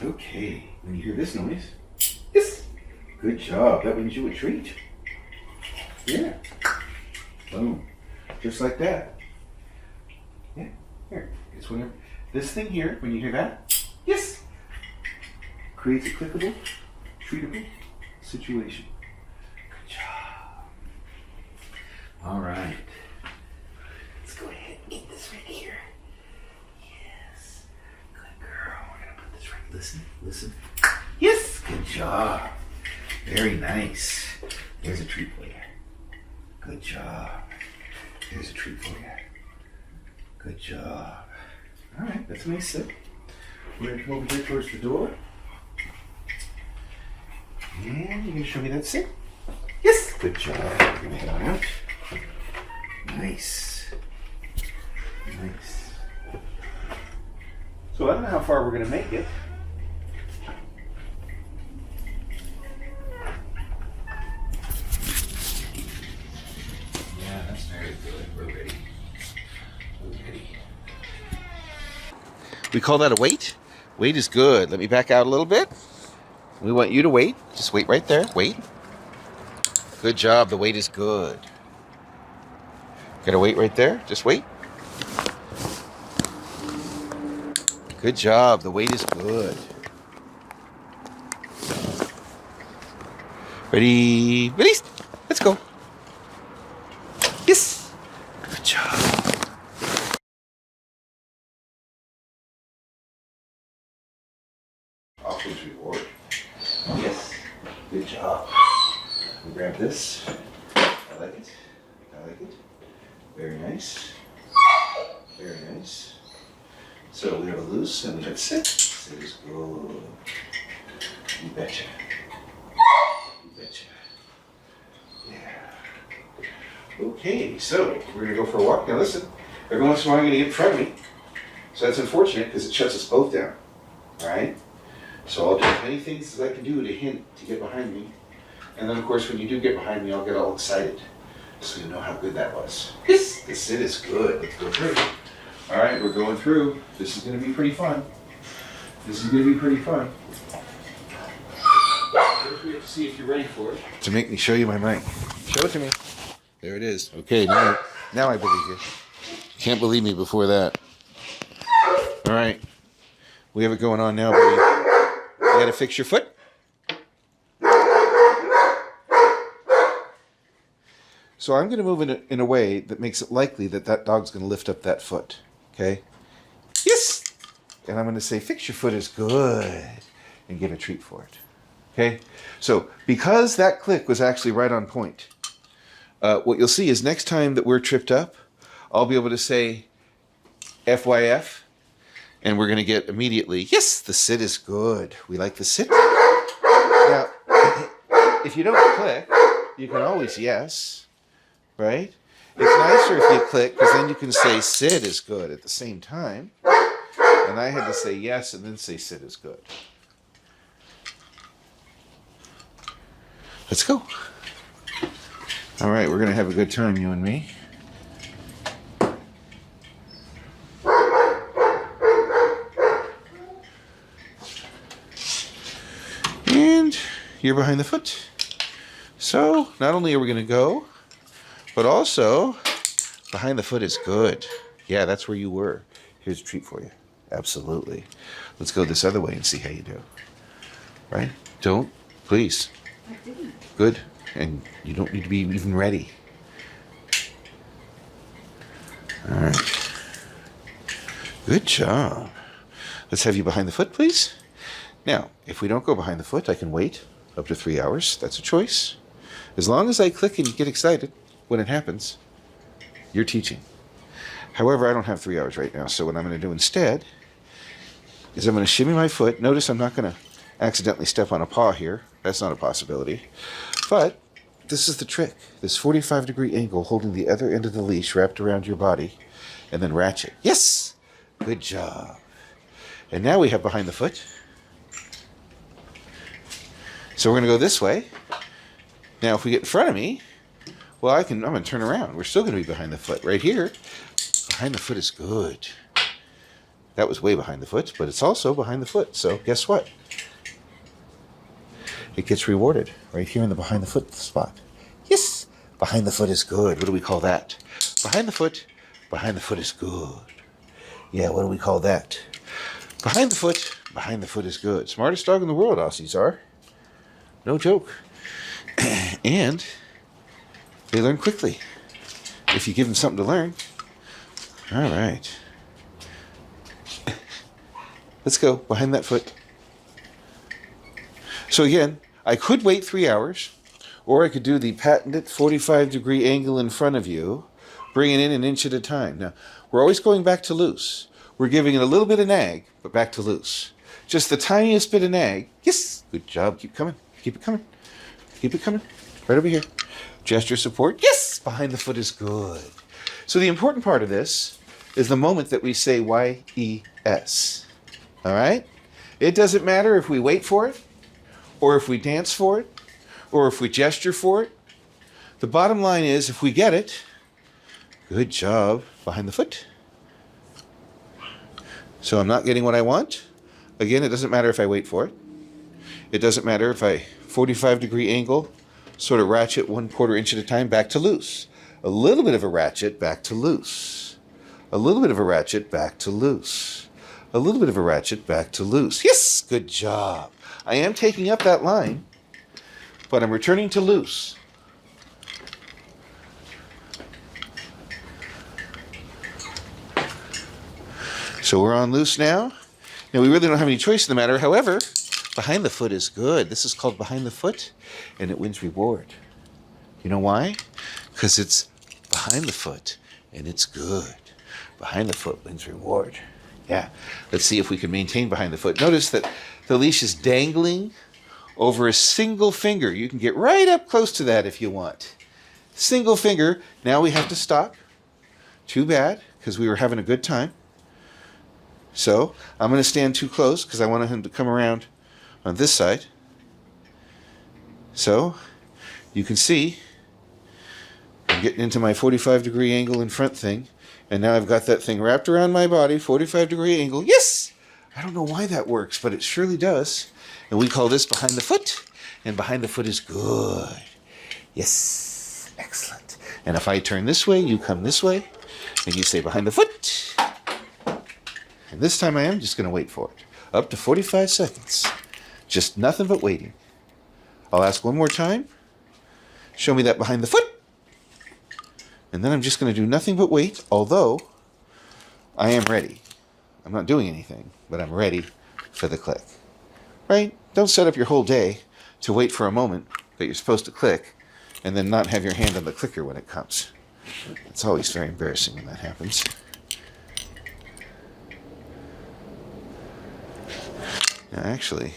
Okay, when you hear this noise, yes, good job. That wins you a treat. Yeah. Boom. Just like that. Yeah. Here. It's whenever this thing here, when you hear that, yes, creates a clickable, treatable situation. Good job. All right. Let's go ahead and get this right here. Yes. Good girl. We're gonna put this right. Listen. Listen. Yes. Good job. Very nice. There's a treat for you. Good job. Here's a treat for you. Good job. All right, that's a nice sit. We're going to come over here towards the door. And you're going to show me that sit? Yes! Good job. We're going to head on out. Nice. Nice. So I don't know how far we're going to make it. Yeah, that's very good. We're ready. We call that a wait. Wait is good. Let me back out a little bit. We want you to wait. Just wait right there. Wait. Good job. The wait is good. Gotta wait right there. Just wait. Good job. The wait is good. Ready? Release. Let's go. Yes. Good job. Office reward. Yes. Good job. We'll grab this. I like it. I like it. Very nice. Very nice. So we have a loose and we have sit. Sit is good. You betcha. You betcha. Yeah. Okay, so we're going to go for a walk. Now listen, every once in a while I'm going to get in front of me. So that's unfortunate because it shuts us both down. Alright? So I'll do as many things as I can do to hint to get behind me. And then of course when you do get behind me, I'll get all excited. So you know how good that was. Yes, the sit is good. Let's go through. Alright, we're going through. This is going to be pretty fun. This is going to be pretty fun. First we have to see if you're ready for it. To make me show you my mic. Show it to me. There it is. Okay, now I believe you. Can't believe me before that. Alright. We have it going on now, buddy. You gotta fix your foot. So I'm going to move in a way that makes it likely that that dog's going to lift up that foot. Okay? Yes! And I'm going to say, fix your foot is good. And give a treat for it. Okay? So, because that click was actually right on point, what you'll see is next time that we're tripped up, I'll be able to say, FYF. And we're going to get immediately, yes, the sit is good. We like the sit. Now, if you don't click, you can always yes. Right? It's nicer if you click because then you can say sit is good at the same time. And I had to say yes and then say sit is good. Let's go. All right, we're going to have a good time, you and me. And you're behind the foot. So not only are we going to go, but also, behind the foot is good. Yeah, that's where you were. Here's a treat for you. Absolutely. Let's go this other way and see how you do. Right? Don't, please. I didn't. Good. And you don't need to be even ready. All right. Good job. Let's have you behind the foot, please. Now, if we don't go behind the foot, I can wait up to 3 hours. That's a choice. As long as I click and you get excited, when it happens, you're teaching. However, I don't have 3 hours right now, so what I'm going to do instead is I'm going to shimmy my foot. Notice I'm not going to accidentally step on a paw here. That's not a possibility. But this is the trick. This 45-degree angle holding the other end of the leash wrapped around your body and then ratchet. Yes! Good job. And now we have behind the foot. So we're going to go this way. Now if we get in front of me, well, I'm going to turn around. We're still going to be behind the foot. Right here, behind the foot is good. That was way behind the foot, but it's also behind the foot. So guess what? It gets rewarded right here in the behind the foot spot. Yes, behind the foot is good. What do we call that? Behind the foot is good. Yeah, what do we call that? Behind the foot is good. Smartest dog in the world, Aussies are. No joke. And they learn quickly if you give them something to learn. All right. Let's go behind that foot. So again, I could wait 3 hours, or I could do the patented 45-degree angle in front of you, bring it in an inch at a time. Now, we're always going back to loose. We're giving it a little bit of nag, but back to loose. Just the tiniest bit of nag. Yes, good job. Keep coming. Keep it coming. Keep it coming. Right over here. Gesture support. Yes, behind the foot is good. So the important part of this is the moment that we say Y-E-S. All right? It doesn't matter if we wait for it, or if we dance for it, or if we gesture for it. The bottom line is, if we get it, good job, behind the foot. So I'm not getting what I want. Again, it doesn't matter if I wait for it. It doesn't matter if I 45-degree angle, sort of ratchet 1/4 inch at a time, back to loose. A little bit of a ratchet, back to loose. A little bit of a ratchet, back to loose. A little bit of a ratchet, back to loose. Yes, good job. I am taking up that line, but I'm returning to loose. So we're on loose now. Now we really don't have any choice in the matter. However, behind the foot is good. This is called behind the foot, and it wins reward. You know why? Because it's behind the foot, and it's good. Behind the foot wins reward. Yeah. Let's see if we can maintain behind the foot. Notice that the leash is dangling over a single finger. You can get right up close to that if you want. Single finger. Now we have to stop. Too bad, because we were having a good time. So I'm going to stand too close because I want him to come around on this side. So you can see I'm getting into my 45-degree angle in front thing. And now I've got that thing wrapped around my body, 45-degree angle. Yes! I don't know why that works, but it surely does. And we call this behind the foot. And behind the foot is good. Yes. Excellent. And if I turn this way, you come this way. And you say behind the foot. And this time I am just going to wait for it. Up to 45 seconds. Just nothing but waiting. I'll ask one more time. Show me that behind the foot. And then I'm just going to do nothing but wait, although I am ready. I'm not doing anything, but I'm ready for the click. Right? Don't set up your whole day to wait for a moment that you're supposed to click and then not have your hand on the clicker when it comes. It's always very embarrassing when that happens. Now, actually,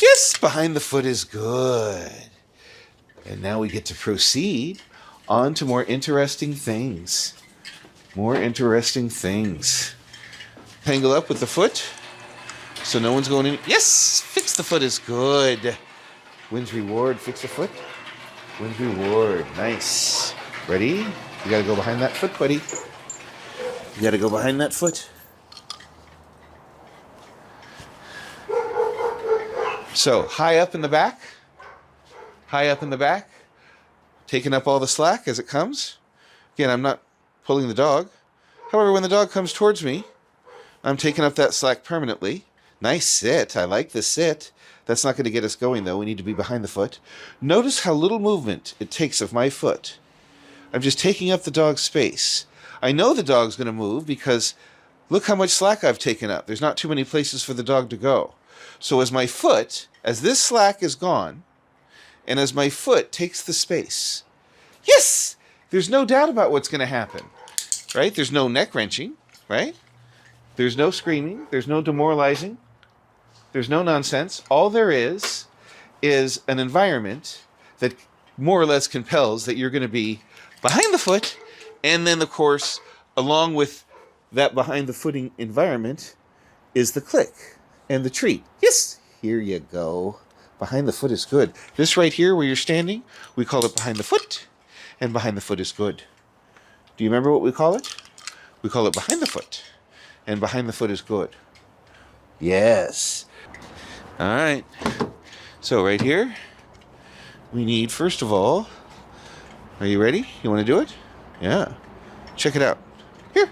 yes, behind the foot is good. And now we get to proceed on to more interesting things. More interesting things. Tangle up with the foot so no one's going in. Yes! Fix the foot is good. Wins reward. Fix the foot. Wins reward. Nice. Ready? You got to go behind that foot, buddy. You got to go behind that foot. So, high up in the back. High up in the back, taking up all the slack as it comes. Again, I'm not pulling the dog. However, when the dog comes towards me, I'm taking up that slack permanently. Nice sit. I like the sit. That's not going to get us going, though. We need to be behind the foot. Notice how little movement it takes of my foot. I'm just taking up the dog's space. I know the dog's going to move because look how much slack I've taken up. There's not too many places for the dog to go. So as my foot, as this slack is gone, and as my foot takes the space, yes, there's no doubt about what's going to happen, right? There's no neck wrenching, right? There's no screaming. There's no demoralizing. There's no nonsense. All there is an environment that more or less compels that you're going to be behind the foot, and then, of course, along with that behind the footing environment is the click and the treat. Yes, here you go. Behind the foot is good. This right here where you're standing, we call it behind the foot, and behind the foot is good. Do you remember what we call it? We call it behind the foot. And behind the foot is good. Yes. All right. So right here, we need, first of all, are you ready? You want to do it? Yeah. Check it out. Here.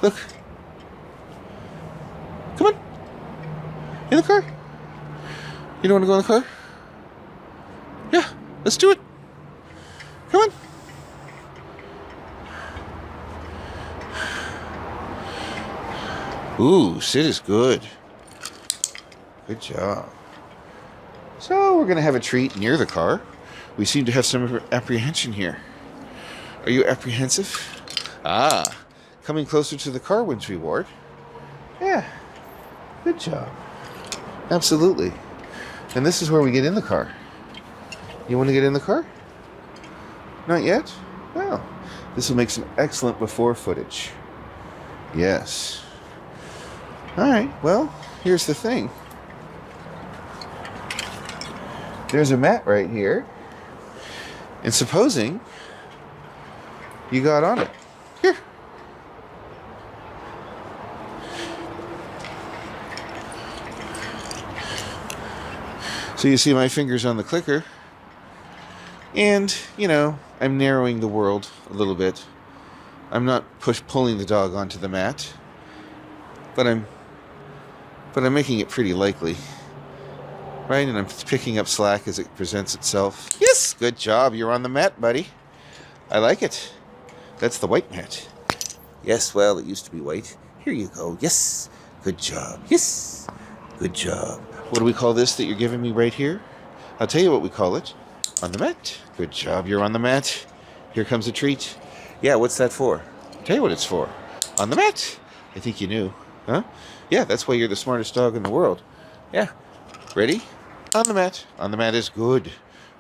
Look. Come on. In the car. You don't want to go in the car? Yeah. Let's do it. Come on. Ooh, sit is good. Good job. So we're going to have a treat near the car. We seem to have some apprehension here. Are you apprehensive? Ah, coming closer to the car wins reward. Yeah, good job. Absolutely. And this is where we get in the car. You want to get in the car? Not yet? Well, this will make some excellent before footage. Yes. All right, well, here's the thing. There's a mat right here. And supposing you got on it. Here. So you see my fingers on the clicker. And, you know, I'm narrowing the world a little bit. I'm not pulling the dog onto the mat. But I'm making it pretty likely. Right? And I'm picking up slack as it presents itself. Yes! Good job. You're on the mat, buddy. I like it. That's the white mat. Yes, well, it used to be white. Here you go. Yes! Good job. Yes! Good job. What do we call this that you're giving me right here? I'll tell you what we call it. On the mat. Good job. You're on the mat. Here comes a treat. Yeah, what's that for? I'll tell you what it's for. On the mat. I think you knew. Huh? Yeah, that's why you're the smartest dog in the world. Yeah. Ready? On the mat. On the mat is good.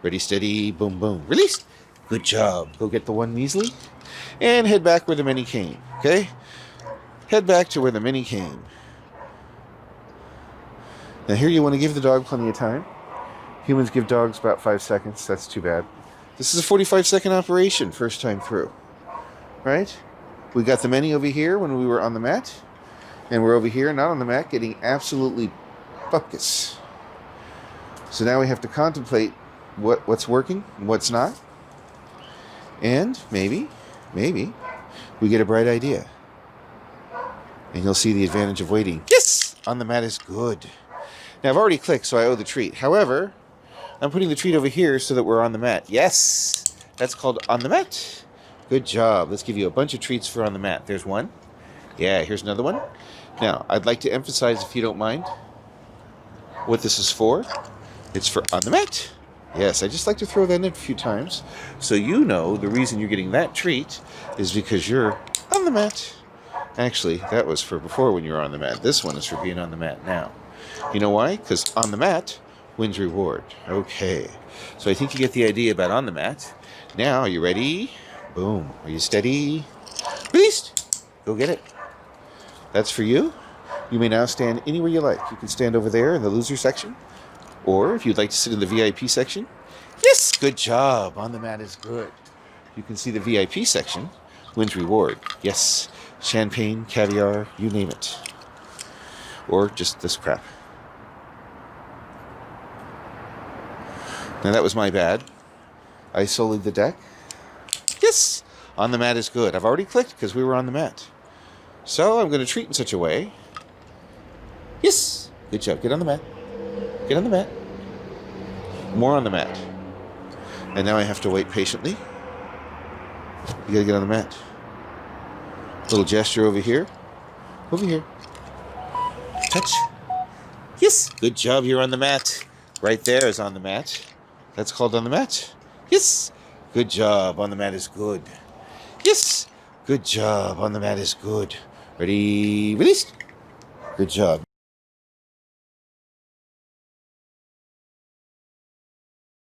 Ready, steady, boom, boom. Release. Good job. Go get the one measly. And head back where the many came. Okay? Head back to where the many came. Now here you want to give the dog plenty of time. Humans give dogs about 5 seconds. That's too bad. This is a 45-second operation, first time through. Right? We got the many over here when we were on the mat. And we're over here, not on the mat, getting absolutely bupkis. So now we have to contemplate what's working and what's not. And maybe, we get a bright idea. And you'll see the advantage of waiting. Yes! On the mat is good. Now, I've already clicked, so I owe the treat. However, I'm putting the treat over here so that we're on the mat. Yes! That's called on the mat. Good job. Let's give you a bunch of treats for on the mat. There's one. Yeah, here's another one. Now, I'd like to emphasize, if you don't mind, what this is for. It's for on the mat. Yes, I just like to throw that in a few times so you know the reason you're getting that treat is because you're on the mat. Actually, that was for before when you were on the mat. This one is for being on the mat now. You know why? Because on the mat wins reward. Okay. So I think you get the idea about on the mat. Now, are you ready? Boom. Are you steady? Released. Go get it. That's for you. You may now stand anywhere you like. You can stand over there in the loser section. Or if you'd like to sit in the VIP section. Yes, good job. On the mat is good. You can see the VIP section wins reward. Yes, champagne, caviar, you name it. Or just this crap. Now that was my bad. I sullied the deck. Yes, on the mat is good. I've already clicked because we were on the mat. So I'm going to treat in such a way. Yes, good job. Get on the mat. Get on the mat. More on the mat. And now I have to wait patiently. You gotta get on the mat. Little gesture over here. Over here. Touch. Yes. Good job. You're on the mat. Right there is on the mat. That's called on the mat. Yes. Good job. On the mat is good. Yes. Good job. On the mat is good. Ready? Released. Good job.